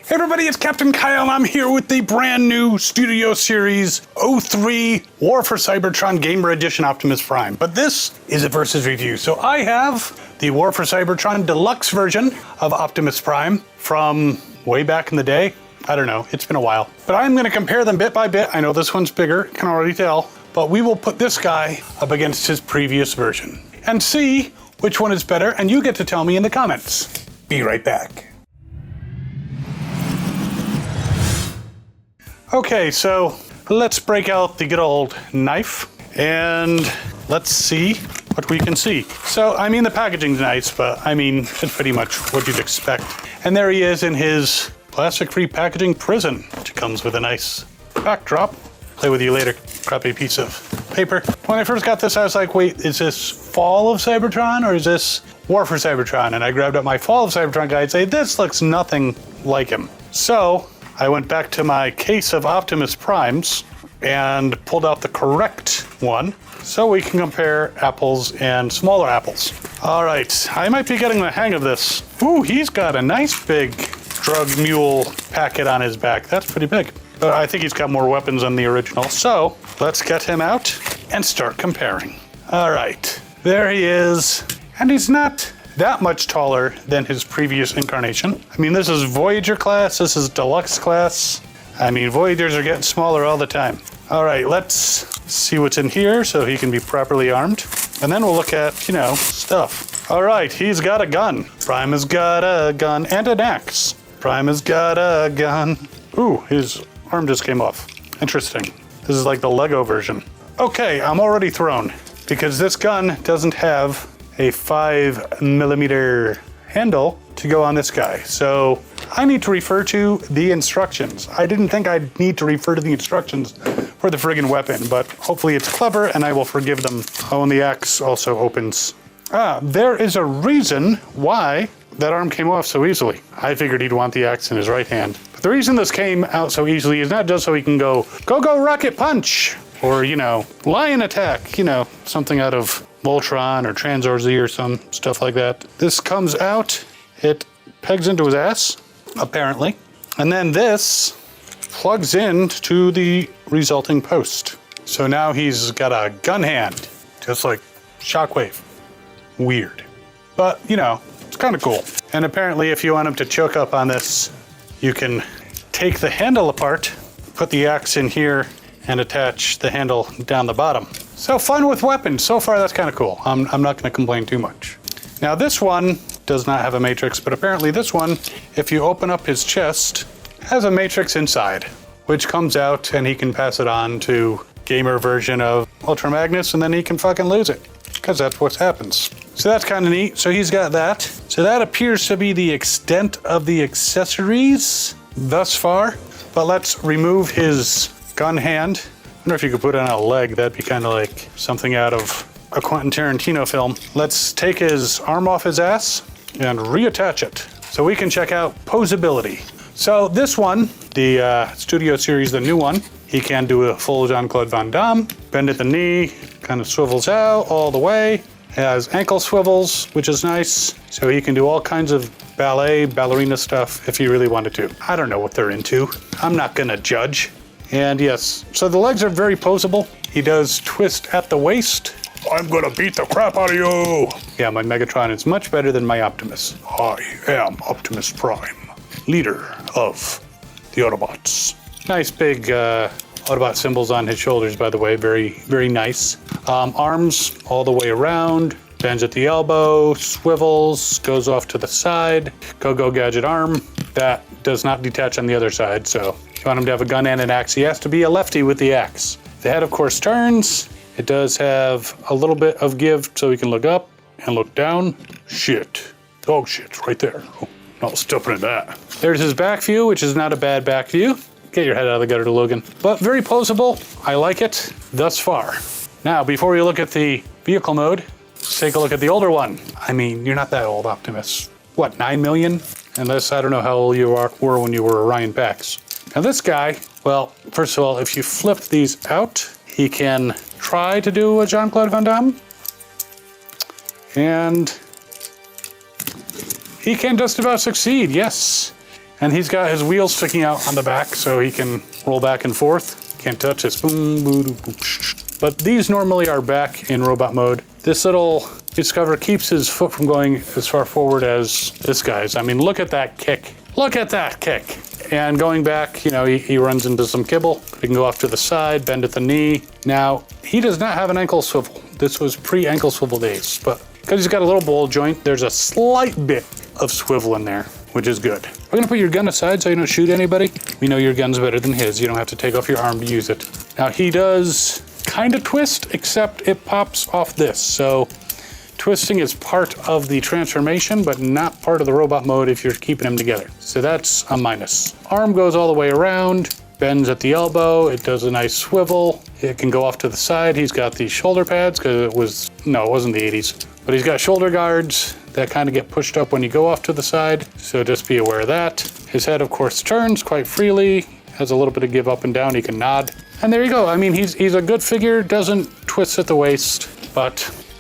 Hey everybody, it's Captain Kyle. I'm here with the brand new Studio Series 03 War for Cybertron Gamer Edition Optimus Prime. But this is a versus review. So I have the War for Cybertron deluxe version of Optimus Prime from way back in the day. I don't know, it's been a while. But I'm gonna compare them bit by bit. I know this one's bigger, can already tell. But we will put this guy up against his previous version and see which one is better, and you get to tell me in the comments. Be right back. Okay, so let's break out the good old knife and let's see what we can see. So, I mean, the packaging's nice, but I mean, it's pretty much what you'd expect. And there he is in his plastic-free packaging prison, which comes with a nice backdrop. Play with you later, crappy piece of paper. When I first got this, I was like, wait, is this Fall of Cybertron or is this War for Cybertron? And I grabbed up my Fall of Cybertron guide and say, this looks nothing like him. So, I went back to my case of Optimus Primes and pulled out the correct one so we can compare apples and smaller apples. All right, I might be getting the hang of this. Ooh, he's got a nice big drug mule packet on his back. That's pretty big. But I think he's got more weapons than the original. So let's get him out and start comparing. All right, there he is. And he's not that much taller than his previous incarnation. I mean, this is Voyager class, this is deluxe class. I mean, Voyagers are getting smaller all the time. All right, let's see what's in here so he can be properly armed. And then we'll look at, you know, stuff. All right, he's got a gun. Prime has got a gun and an axe. Prime has got a gun. Ooh, his arm just came off. Interesting. This is like the Lego version. Okay, I'm already thrown because this gun doesn't have a 5mm handle to go on this guy. So I need to refer to the instructions. I didn't think I'd need to refer to the instructions for the friggin' weapon, but hopefully it's clever and I will forgive them. Oh, and the axe also opens. There is a reason why that arm came off so easily. I figured he'd want the axe in his right hand. But the reason this came out so easily is not just so he can go rocket punch, or, you know, lion attack, you know, something out of Voltron or Tranzor Z or some stuff like that. This comes out, it pegs into his ass, apparently, and then this plugs in to the resulting post. So now he's got a gun hand, just like Shockwave. Weird. But, you know, it's kind of cool. And apparently if you want him to choke up on this, you can take the handle apart, put the axe in here, and attach the handle down the bottom. So fun with weapons. So far, that's kind of cool. I'm not gonna complain too much. Now this one does not have a matrix, but apparently this one, if you open up his chest, has a matrix inside, which comes out and he can pass it on to gamer version of Ultra Magnus, and then he can fucking lose it, because that's what happens. So that's kind of neat. So he's got that. So that appears to be the extent of the accessories thus far, but let's remove his gun hand. I wonder if you could put it on a leg. That'd be kind of like something out of a Quentin Tarantino film. Let's take his arm off his ass and reattach it so we can check out Posability. So this one, the Studio Series, the new one, he can do a full Jean-Claude Van Damme, bend at the knee, kind of swivels out all the way. Has ankle swivels, which is nice. So he can do all kinds of ballerina stuff if he really wanted to. I don't know what they're into. I'm not gonna judge. And yes, so the legs are very posable. He does twist at the waist. I'm gonna beat the crap out of you. Yeah, my Megatron is much better than my Optimus. I am Optimus Prime, leader of the Autobots. Nice big Autobot symbols on his shoulders, by the way, very, very nice. Arms all the way around, bends at the elbow, swivels, goes off to the side. Go gadget arm. That does not detach on the other side, so if you want him to have a gun and an axe, he has to be a lefty with the axe. The head, of course, turns. It does have a little bit of give, so he can look up and look down. Shit. Oh shit, it's right there. Oh, not stepping in that. There's his back view, which is not a bad back view. Get your head out of the gutter, Logan. But very posable. I like it thus far. Now, before we look at the vehicle mode, let's take a look at the older one. I mean, you're not that old, Optimus. What, 9 million? Unless, I don't know how old you were when you were Orion Pax. Now this guy, well, first of all, if you flip these out, he can try to do a Jean-Claude Van Damme. And he can just about succeed, yes. And he's got his wheels sticking out on the back so he can roll back and forth. Can't touch this. Boom, boom, boom, boom. But these normally are back in robot mode. This little Discover keeps his foot from going as far forward as this guy's. I mean, look at that kick. Look at that kick. And going back, you know, he runs into some kibble. He can go off to the side, bend at the knee. Now, he does not have an ankle swivel. This was pre-ankle swivel days, but because he's got a little ball joint, there's a slight bit of swivel in there, which is good. We're gonna put your gun aside so you don't shoot anybody. We know your gun's better than his. You don't have to take off your arm to use it. Now, he does kind of twist, except it pops off this. So twisting is part of the transformation, but not part of the robot mode if you're keeping them together. So that's a minus. Arm goes all the way around, bends at the elbow. It does a nice swivel. It can go off to the side. He's got these shoulder pads because it wasn't the 80s, but he's got shoulder guards that kind of get pushed up when you go off to the side. So just be aware of that. His head, of course, turns quite freely, has a little bit of give up and down. He can nod. And there you go. I mean, he's a good figure, doesn't twist at the waist,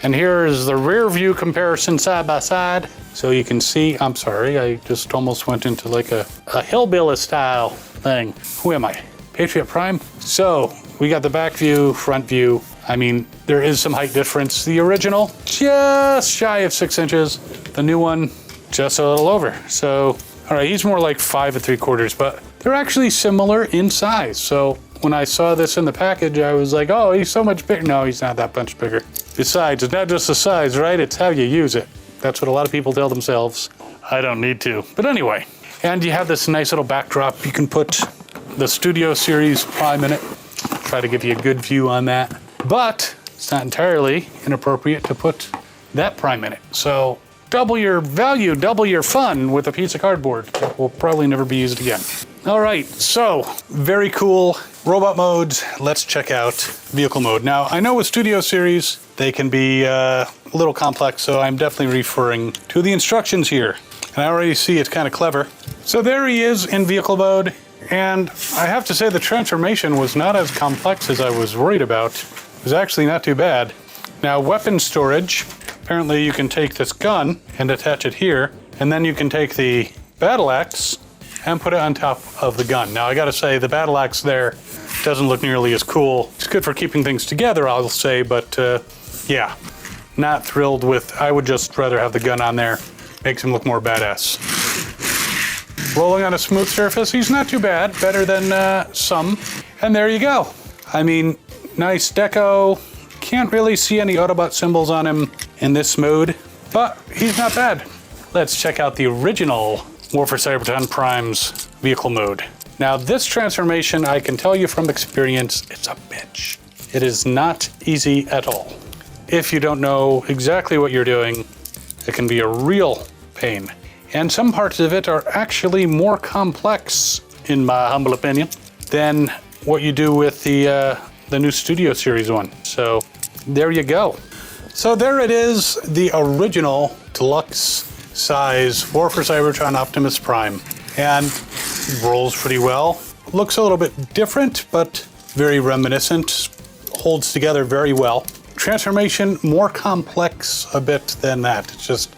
and here is the rear view comparison side by side. So you can see, I'm sorry, I just almost went into like a hillbilly style thing. Who am I? Patriot Prime? So we got the back view, front view. I mean, there is some height difference. The original, just shy of 6 inches. The new one, just a little over. So, all right, he's more like 5 3/4, but they're actually similar in size. So when I saw this in the package, I was like, oh, he's so much bigger. No, he's not that much bigger. Besides, it's not just the size, right? It's how you use it. That's what a lot of people tell themselves. I don't need to. But anyway, and you have this nice little backdrop. You can put the Studio Series Prime in it. Try to give you a good view on that. But it's not entirely inappropriate to put that Prime in it. So double your value, double your fun with a piece of cardboard that will probably never be used again. All right, so very cool robot modes. Let's check out vehicle mode. Now, I know with Studio Series, they can be a little complex, so I'm definitely referring to the instructions here. And I already see it's kind of clever. So there he is in vehicle mode. And I have to say the transformation was not as complex as I was worried about. It was actually not too bad. Now, weapon storage. Apparently you can take this gun and attach it here, and then you can take the battle axe and put it on top of the gun. Now, I gotta say, the battle axe there doesn't look nearly as cool. It's good for keeping things together, I'll say, but yeah, not thrilled with, I would just rather have the gun on there. Makes him look more badass. Rolling on a smooth surface, he's not too bad, better than some. And there you go. I mean, nice deco. Can't really see any Autobot symbols on him in this mode, but he's not bad. Let's check out the original War for Cybertron Prime's vehicle mode. Now, this transformation, I can tell you from experience, it's a bitch. It is not easy at all. If you don't know exactly what you're doing, it can be a real pain. And some parts of it are actually more complex, in my humble opinion, than what you do with the new Studio Series one. So there you go. So there it is, the original deluxe-size War for Cybertron Optimus Prime. And rolls pretty well. Looks a little bit different, but very reminiscent. Holds together very well. Transformation, more complex a bit than that. It's just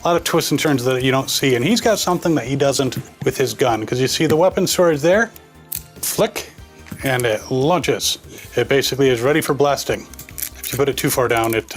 a lot of twists and turns that you don't see. And he's got something that he doesn't with his gun, because you see the weapon storage there, flick, and it launches. It basically is ready for blasting. If you put it too far down, it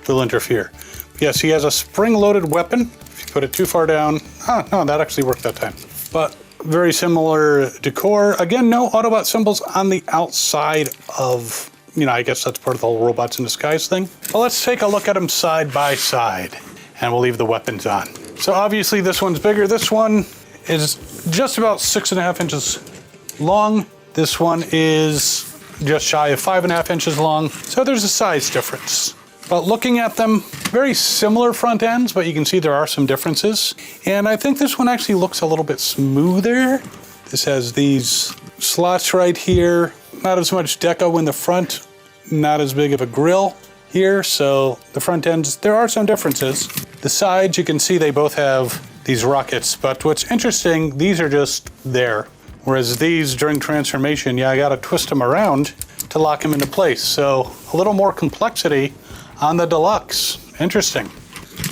will interfere. Yes, he has a spring-loaded weapon. If you put it too far down, oh no, that actually worked that time. But very similar decor. Again, no Autobot symbols on the outside of, I guess that's part of the whole robots in disguise thing. Well, let's take a look at them side by side, and we'll leave the weapons on. So obviously this one's bigger. This one is just about 6.5 inches long. This one is just shy of 5.5 inches long. So there's a size difference. But looking at them, very similar front ends, but you can see there are some differences. And I think this one actually looks a little bit smoother. This has these slots right here. Not as much deco in the front, not as big of a grille here. So the front ends, there are some differences. The sides, you can see they both have these rockets, but what's interesting, these are just there. Whereas these, during transformation, I gotta twist them around to lock them into place. So a little more complexity on the deluxe. Interesting.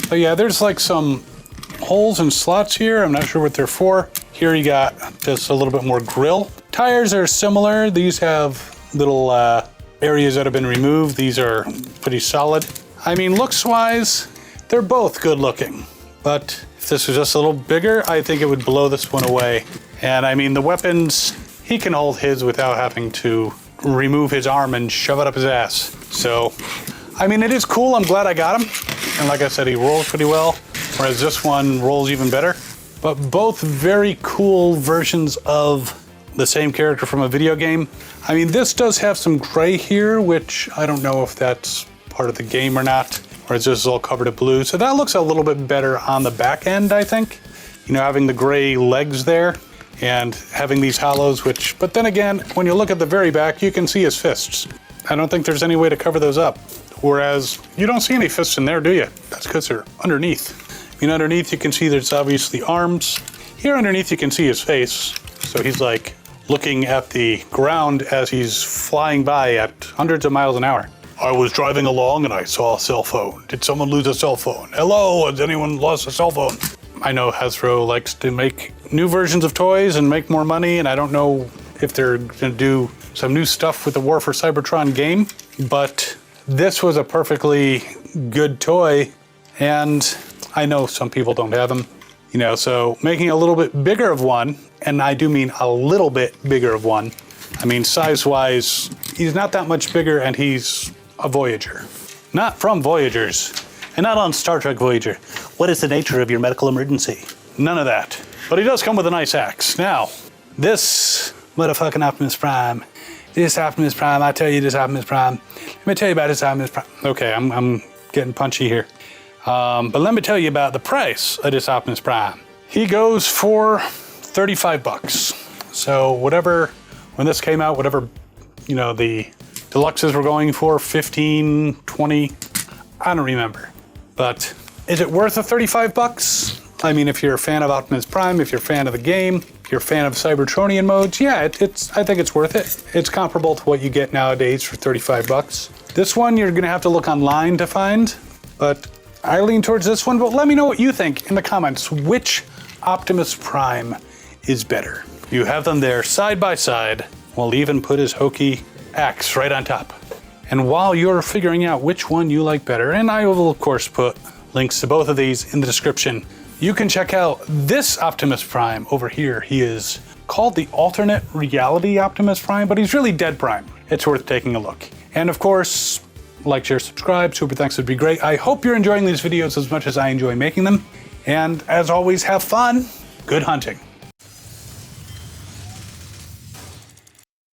But yeah, there's like some holes and slots here. I'm not sure what they're for. Here you got just a little bit more grill. Tires are similar. These have little areas that have been removed. These are pretty solid. I mean, looks-wise, they're both good looking. But if this was just a little bigger, I think it would blow this one away. And I mean, the weapons, he can hold his without having to remove his arm and shove it up his ass. So, I mean, it is cool. I'm glad I got him. And like I said, he rolls pretty well, whereas this one rolls even better. But both very cool versions of the same character from a video game. I mean, this does have some gray here, which I don't know if that's part of the game or not, whereas this is all covered in blue. So that looks a little bit better on the back end, I think. You know, having the gray legs there and having these hollows, which, but then again, when you look at the very back, you can see his fists. I don't think there's any way to cover those up. Whereas you don't see any fists in there, do you? That's because they're underneath. I mean, underneath you can see there's obviously arms. Here underneath you can see his face. So he's like looking at the ground as he's flying by at hundreds of miles an hour. I was driving along and I saw a cell phone. Did someone lose a cell phone? Hello, has anyone lost a cell phone? I know Hasbro likes to make new versions of toys and make more money, and I don't know if they're gonna do some new stuff with the War for Cybertron game, but this was a perfectly good toy, and I know some people don't have them, you know, so making a little bit bigger of one, and I do mean a little bit bigger of one. I mean, size-wise, he's not that much bigger, and he's a Voyager. Not from Voyagers, and not on Star Trek Voyager. What is the nature of your medical emergency? None of that. But he does come with a nice axe. Now, this motherfucking Optimus Prime, this Optimus Prime, I tell you this Optimus Prime. Let me tell you about this Optimus Prime. Okay, I'm getting punchy here. But let me tell you about the price of this Optimus Prime. He goes for 35 bucks. So whatever, when this came out, whatever, you know, the deluxes were going for, 15, 20, I don't remember. But is it worth the 35 bucks? I mean, if you're a fan of Optimus Prime, if you're a fan of the game, if you're a fan of Cybertronian modes, yeah, I think it's worth it. It's comparable to what you get nowadays for 35 bucks. This one you're gonna have to look online to find, but I lean towards this one. But let me know what you think in the comments. Which Optimus Prime is better? You have them there side by side. We'll even put his hokey axe right on top. And while you're figuring out which one you like better, and I will of course put links to both of these in the description, you can check out this Optimus Prime over here. He is called the alternate reality Optimus Prime, but he's really Dead Prime. It's worth taking a look. And of course, like, share, subscribe, super thanks would be great. I hope you're enjoying these videos as much as I enjoy making them. And as always, have fun. Good hunting.